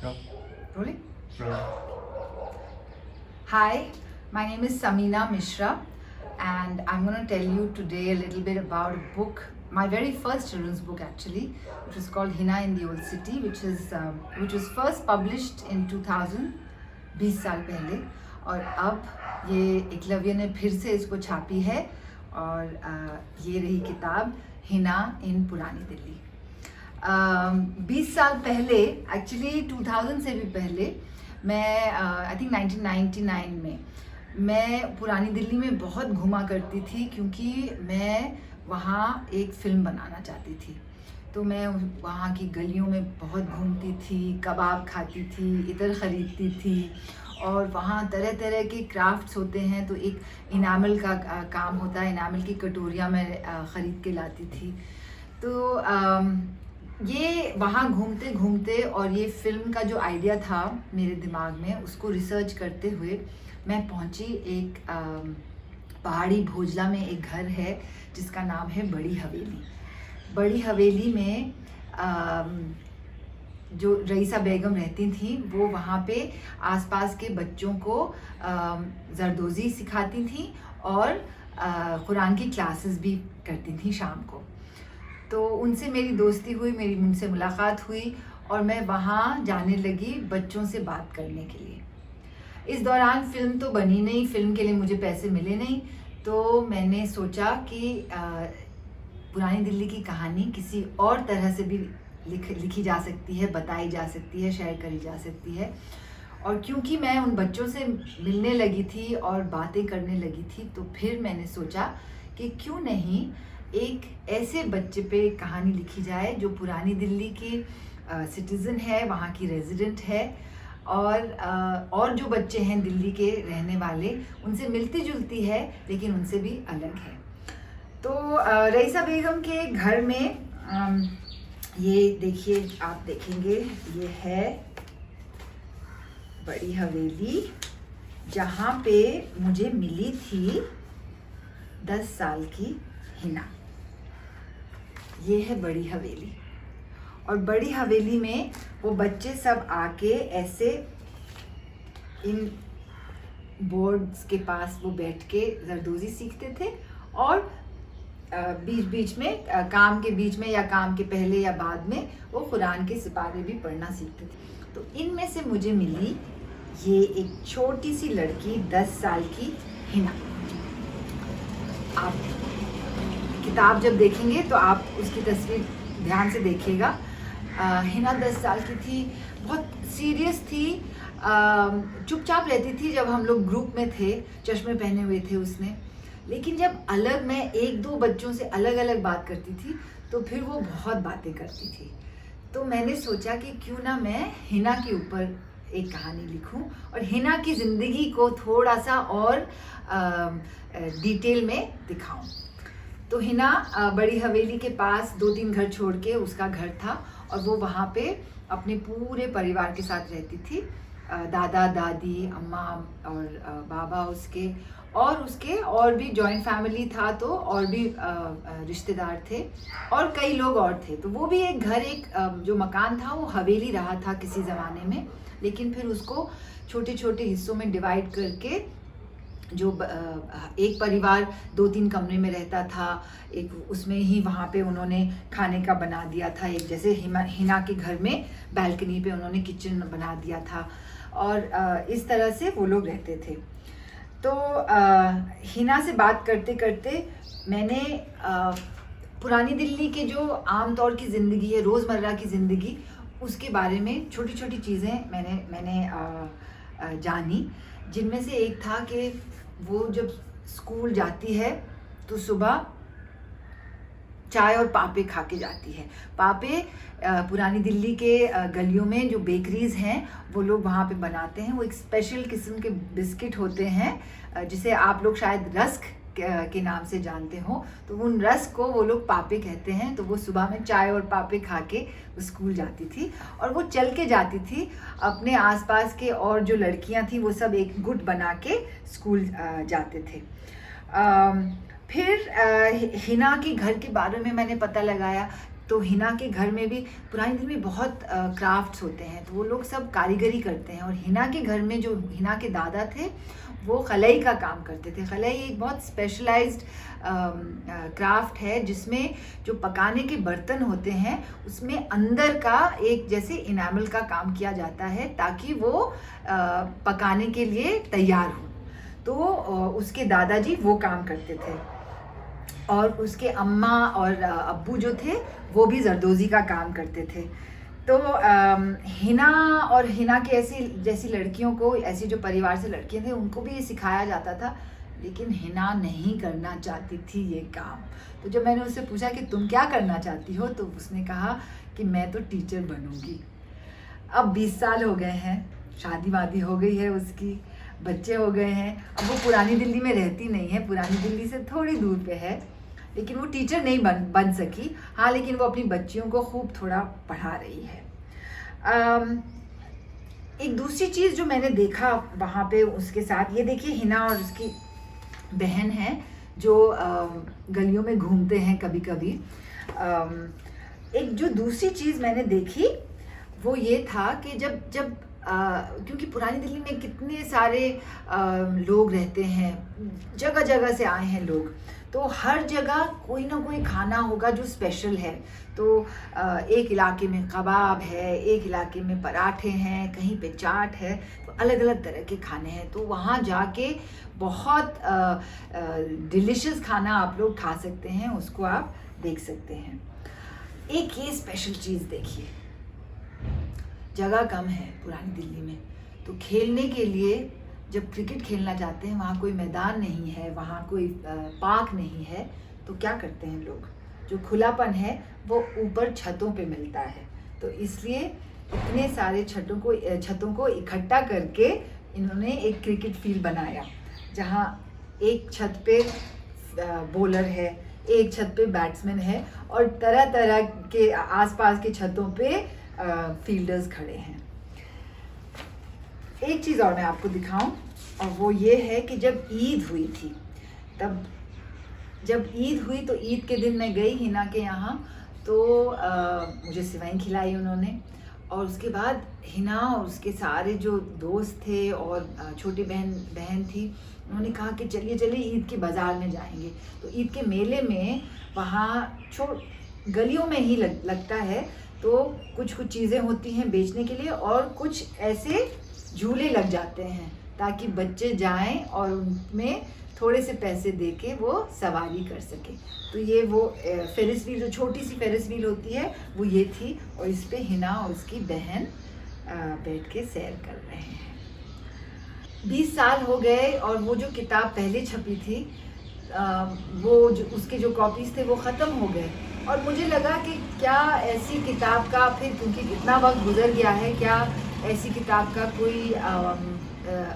Go. Rolling? Roll. Hi, my name is Samina Mishra, and I'm going to tell you today a little bit about a book, my very first children's book actually, which was called Hina in the Old City, which was first published in 2000, 20 साल पहले, और अब ये एकलव्य ने फिर से इसको छापी है, और ये रही किताब हिना इन पुरानी दिल्ली। 20 साल पहले, एक्चुअली 2000 से भी पहले, मैं आई थिंक 1999 में मैं पुरानी दिल्ली में बहुत घूमा करती थी, क्योंकि मैं वहाँ एक फ़िल्म बनाना चाहती थी। तो मैं वहाँ की गलियों में बहुत घूमती थी, कबाब खाती थी, इतर ख़रीदती थी, और वहाँ तरह तरह के क्राफ्ट्स होते हैं। तो एक इनामल का काम होता है, इनामल की कटोरियाँ मैं ख़रीद के लाती थी। तो ये वहाँ घूमते घूमते और ये फ़िल्म का जो आइडिया था मेरे दिमाग में, उसको रिसर्च करते हुए मैं पहुँची एक पहाड़ी भोजला में एक घर है जिसका नाम है बड़ी हवेली। बड़ी हवेली में जो रईसा बेगम रहती थी, वो वहाँ पे आसपास के बच्चों को जरदोज़ी सिखाती थी और कुरान की क्लासेस भी करती थी शाम को। तो उनसे मेरी दोस्ती हुई, मेरी उनसे मुलाकात हुई, और मैं वहाँ जाने लगी बच्चों से बात करने के लिए। इस दौरान फ़िल्म तो बनी नहीं, फ़िल्म के लिए मुझे पैसे मिले नहीं, तो मैंने सोचा कि पुरानी दिल्ली की कहानी किसी और तरह से भी लिखी जा सकती है, बताई जा सकती है, शेयर करी जा सकती है। और क्योंकि मैं उन बच्चों से मिलने लगी थी और बातें करने लगी थी, तो फिर मैंने सोचा कि क्यों नहीं एक ऐसे बच्चे पे कहानी लिखी जाए जो पुरानी दिल्ली के सिटीज़न है, वहाँ की रेजिडेंट है, और जो बच्चे हैं दिल्ली के रहने वाले, उनसे मिलती जुलती है लेकिन उनसे भी अलग है। तो रईसा बेगम के घर में ये देखिए, आप देखेंगे, ये है बड़ी हवेली, जहाँ पे मुझे मिली थी 10 साल की हिना। ये है बड़ी हवेली, और बड़ी हवेली में वो बच्चे सब आके ऐसे इन बोर्ड्स के पास वो बैठ के जरदोज़ी सीखते थे, और बीच बीच में काम के बीच में या काम के पहले या बाद में वो कुरान के सिपारे भी पढ़ना सीखते थे। तो इनमें से मुझे मिली ये एक छोटी सी लड़की 10 साल की हिना। आप किताब जब देखेंगे तो आप उसकी तस्वीर ध्यान से देखिएगा। हिना 10 साल की थी, बहुत सीरियस थी, चुपचाप रहती थी जब हम लोग ग्रुप में थे, चश्मे पहने हुए थे उसने। लेकिन जब अलग मैं एक दो बच्चों से अलग अलग बात करती थी, तो फिर वो बहुत बातें करती थी। तो मैंने सोचा कि क्यों ना मैं हिना के ऊपर एक कहानी लिखूं और हिना की ज़िंदगी को थोड़ा सा और डिटेल में दिखाऊं। तो हिना बड़ी हवेली के पास 2-3 घर छोड़ के उसका घर था, और वो वहाँ पे अपने पूरे परिवार के साथ रहती थी। दादा दादी, अम्मा और बाबा उसके, और भी जॉइंट फैमिली था, तो और भी रिश्तेदार थे, और कई लोग और थे। तो वो भी एक घर, एक जो मकान था वो हवेली रहा था किसी ज़माने में, लेकिन फिर उसको छोटे छोटे हिस्सों में डिवाइड करके जो एक परिवार 2-3 कमरे में रहता था, एक उसमें ही वहाँ पे उन्होंने खाने का बना दिया था, एक जैसे हिना के घर में बैल्कनी पे उन्होंने किचन बना दिया था, और इस तरह से वो लोग रहते थे। तो हिना से बात करते करते मैंने पुरानी दिल्ली के जो आम तौर की ज़िंदगी है, रोज़मर्रा की ज़िंदगी, उसके बारे में छोटी छोटी चीज़ें मैंने जानी, जिनमें से एक था कि वो जब स्कूल जाती है तो सुबह चाय और पापे खा के जाती है। पापे पुरानी दिल्ली के गलियों में जो बेकरीज हैं वो लोग वहाँ पे बनाते हैं। वो एक स्पेशल किस्म के बिस्किट होते हैं जिसे आप लोग शायद रस्क के नाम से जानते हो। तो उन रस्क को वो लोग पापे कहते हैं। तो वो सुबह में चाय और पापे खा के स्कूल जाती थी, और वो चल के जाती थी। अपने आसपास के और जो लड़कियां थी वो सब एक गुट बना के स्कूल जाते थे। फिर हिना के घर के बारे में मैंने पता लगाया तो हिना के घर में भी पुरानी दिल्ली में बहुत क्राफ्ट्स होते हैं, तो वो लोग सब कारीगरी करते हैं। और हिना के घर में जो हिना के दादा थे वो खलई का काम करते थे। खलई एक बहुत स्पेशलाइज्ड क्राफ्ट है जिसमें जो पकाने के बर्तन होते हैं उसमें अंदर का एक जैसे इनामल का काम किया जाता है ताकि वो पकाने के लिए तैयार हो। तो उसके दादाजी वो काम करते थे और उसके अम्मा और अब्बू जो थे वो भी जरदोज़ी का काम करते थे। तो हिना और हिना के ऐसी जैसी लड़कियों को, ऐसी जो परिवार से लड़कियां थे उनको भी ये सिखाया जाता था, लेकिन हिना नहीं करना चाहती थी ये काम। तो जब मैंने उससे पूछा कि तुम क्या करना चाहती हो, तो उसने कहा कि मैं तो टीचर बनूंगी। अब 20 साल हो गए हैं, शादी वादी हो गई है उसकी, बच्चे हो गए हैं। अब वो पुरानी दिल्ली में रहती नहीं है, पुरानी दिल्ली से थोड़ी दूर पे है, लेकिन वो टीचर नहीं बन सकी। हाँ, लेकिन वो अपनी बच्चियों को खूब थोड़ा पढ़ा रही है। एक दूसरी चीज़ जो मैंने देखा वहाँ पे उसके साथ, ये देखिए हिना और उसकी बहन है जो गलियों में घूमते हैं कभी कभी। एक जो दूसरी चीज़ मैंने देखी वो ये था कि जब क्योंकि पुरानी दिल्ली में कितने सारे लोग रहते हैं, जगह जगह से आए हैं लोग, तो हर जगह कोई ना कोई खाना होगा जो स्पेशल है। तो एक इलाके में कबाब है, एक इलाके में पराठे हैं, कहीं पे चाट है, तो अलग अलग तरह के खाने हैं। तो वहाँ जाके बहुत डिलिशियस खाना आप लोग खा सकते हैं, उसको आप देख सकते हैं। एक ये स्पेशल चीज़ देखिए, जगह कम है पुरानी दिल्ली में, तो खेलने के लिए जब क्रिकेट खेलना चाहते हैं, वहाँ कोई मैदान नहीं है, वहाँ कोई पार्क नहीं है, तो क्या करते हैं लोग, जो खुलापन है वो ऊपर छतों पे मिलता है। तो इसलिए इतने सारे छतों को इकट्ठा करके इन्होंने एक क्रिकेट फील्ड बनाया, जहाँ एक छत पे बॉलर है, एक छत पे बैट्समैन है और तरह तरह के आसपास के छतों पे फील्डर्स खड़े हैं। एक चीज़ और मैं आपको दिखाऊं, और वो ये है कि जब ईद हुई थी, तब जब ईद हुई तो ईद के दिन मैं गई हिना के यहाँ, तो मुझे सिवई खिलाई उन्होंने। और उसके बाद हिना और उसके सारे जो दोस्त थे और छोटी बहन थी, उन्होंने कहा कि चलिए ईद के बाज़ार में जाएंगे। तो ईद के मेले में वहाँ गलियों में ही लगता है, तो कुछ चीज़ें होती हैं बेचने के लिए और कुछ ऐसे झूले लग जाते हैं ताकि बच्चे जाएं और उनमें थोड़े से पैसे देके वो सवारी कर सके। तो ये वो फेरिस व्हील, जो छोटी सी फेरिस व्हील होती है, वो ये थी, और इस पे हिना और उसकी बहन बैठ के सैर कर रहे हैं। 20 साल हो गए और वो जो किताब पहले छपी थी, वो जो उसके जो कॉपीज़ थे वो ख़त्म हो गए। और मुझे लगा कि क्या ऐसी किताब का फिर, क्योंकि इतना वक्त गुजर गया है, क्या ऐसी किताब का कोई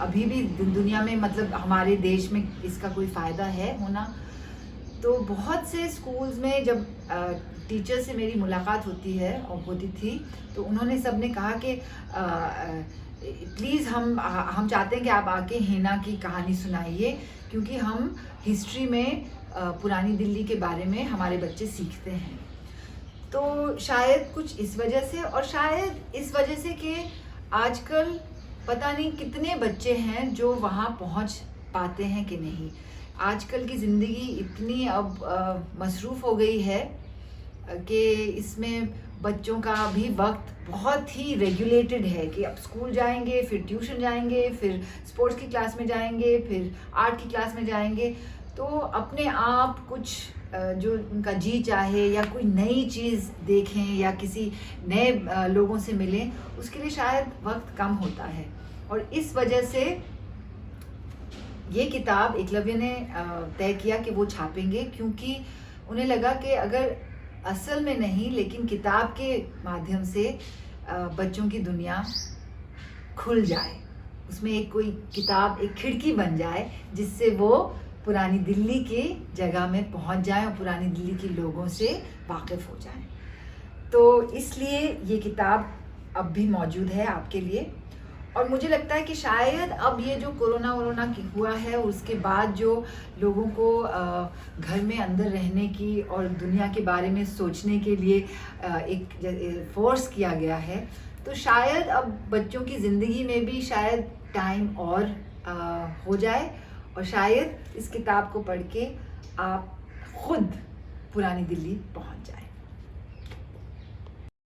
अभी भी दुनिया में, मतलब हमारे देश में इसका कोई फ़ायदा है होना। तो बहुत से स्कूल्स में जब टीचर से मेरी मुलाकात होती थी, तो उन्होंने सब ने कहा कि प्लीज़ हम चाहते हैं कि आप आके हिना की कहानी सुनाइए, क्योंकि हम हिस्ट्री में पुरानी दिल्ली के बारे में हमारे बच्चे सीखते हैं। तो शायद कुछ इस वजह से, और शायद इस वजह से कि आजकल पता नहीं कितने बच्चे हैं जो वहाँ पहुँच पाते हैं कि नहीं। आजकल की ज़िंदगी इतनी अब मसरूफ़ हो गई है कि इसमें बच्चों का भी वक्त बहुत ही रेगुलेटेड है कि अब स्कूल जाएंगे, फिर ट्यूशन जाएंगे, फिर स्पोर्ट्स की क्लास में जाएंगे, फिर आर्ट की क्लास में जाएंगे। तो अपने आप कुछ जो उनका जी चाहे या कोई नई चीज़ देखें या किसी नए लोगों से मिलें, उसके लिए शायद वक्त कम होता है। और इस वजह से ये किताब एकलव्य ने तय किया कि वो छापेंगे, क्योंकि उन्हें लगा कि अगर असल में नहीं लेकिन किताब के माध्यम से बच्चों की दुनिया खुल जाए, उसमें एक कोई किताब एक खिड़की बन जाए जिससे वो पुरानी दिल्ली की जगह में पहुंच जाए और पुरानी दिल्ली के लोगों से वाकिफ़ हो जाए। तो इसलिए ये किताब अब भी मौजूद है आपके लिए। और मुझे लगता है कि शायद अब ये जो कोरोना वोरोना की हुआ है, उसके बाद जो लोगों को घर में अंदर रहने की और दुनिया के बारे में सोचने के लिए एक फोर्स किया गया है, तो शायद अब बच्चों की ज़िंदगी में भी शायद टाइम और हो जाए, और शायद इस किताब को पढ़ के आप खुद पुरानी दिल्ली पहुंच जाए।